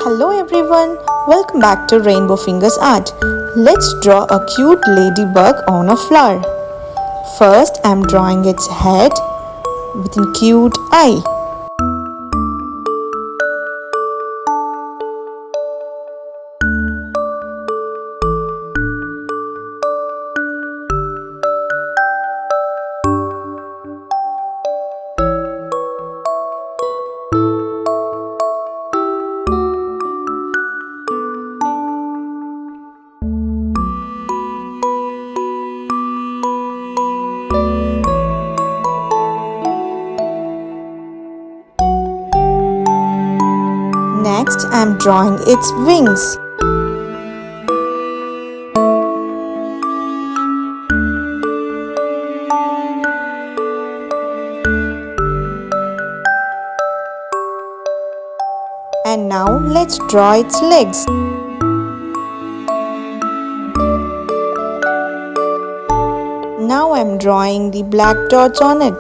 Hello everyone, welcome back to Rainbow Fingers Art. Let's draw a cute ladybug on a flower. First, I'm drawing its head with a cute eye. Next, I'm drawing its wings. And now let's draw its legs. Now I'm drawing the black dots on it.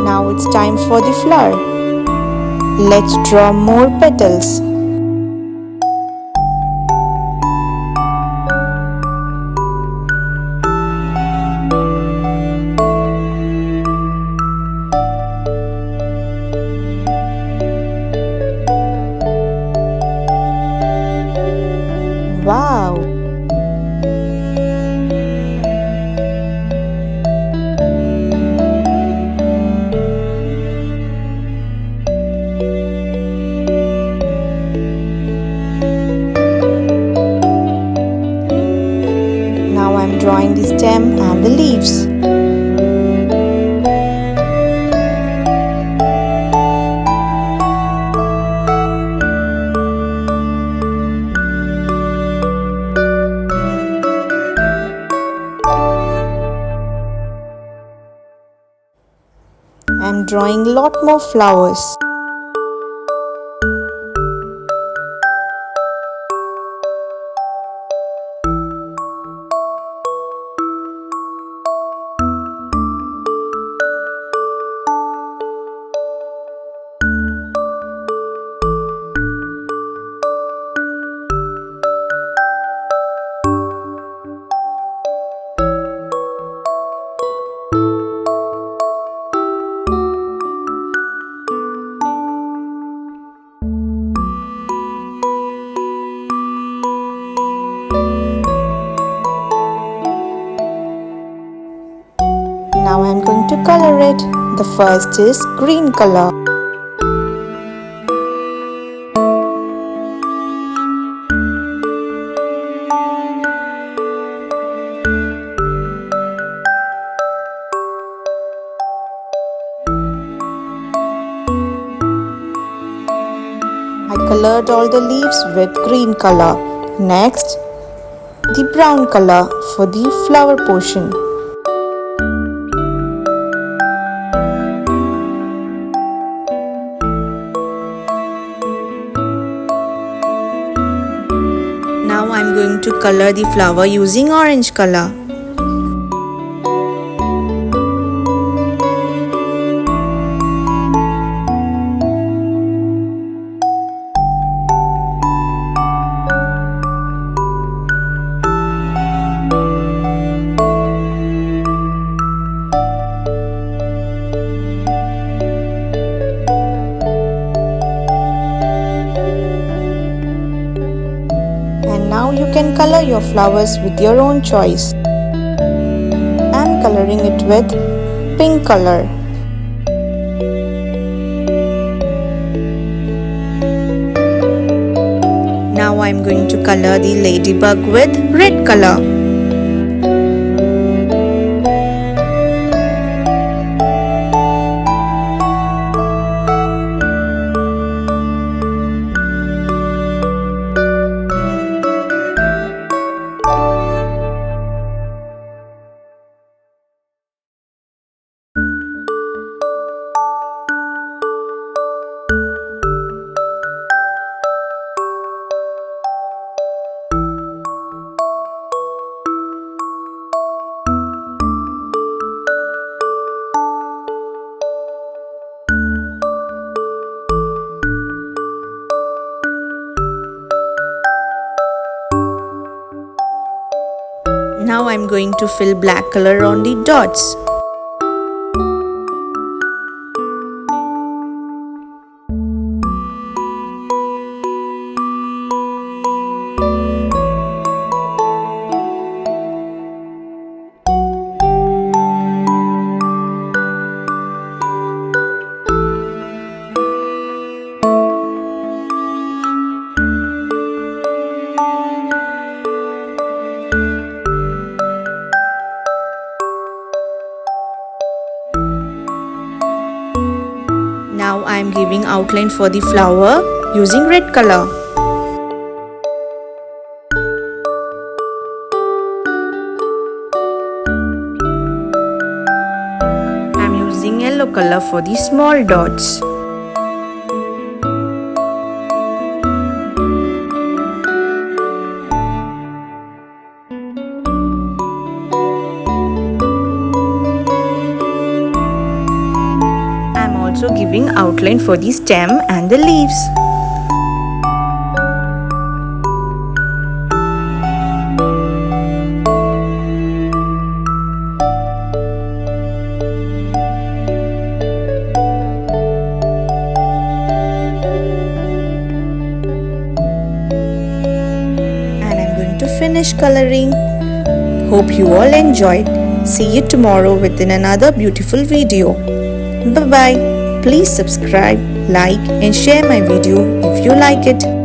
Now it's time for the flower. Let's draw more petals. Wow! Now I'm drawing the stem and the leaves. I'm drawing a lot more flowers. Now I'm going to color it. The first is green color. I colored all the leaves with green color. Next, the brown color for the flower portion. Now I'm going to color the flower using orange color. Now you can color your flowers with your own choice. I'm coloring it with pink color. Now I'm going to color the ladybug with red color. I'm going to fill black color on the dots. Now I am giving outline for the flower using red color. I am using yellow color for the small dots. Also giving outline for the stem and the leaves. And I'm going to finish coloring. Hope you all enjoyed. See you tomorrow within another beautiful video. Bye bye. Please subscribe, like and share my video if you like it.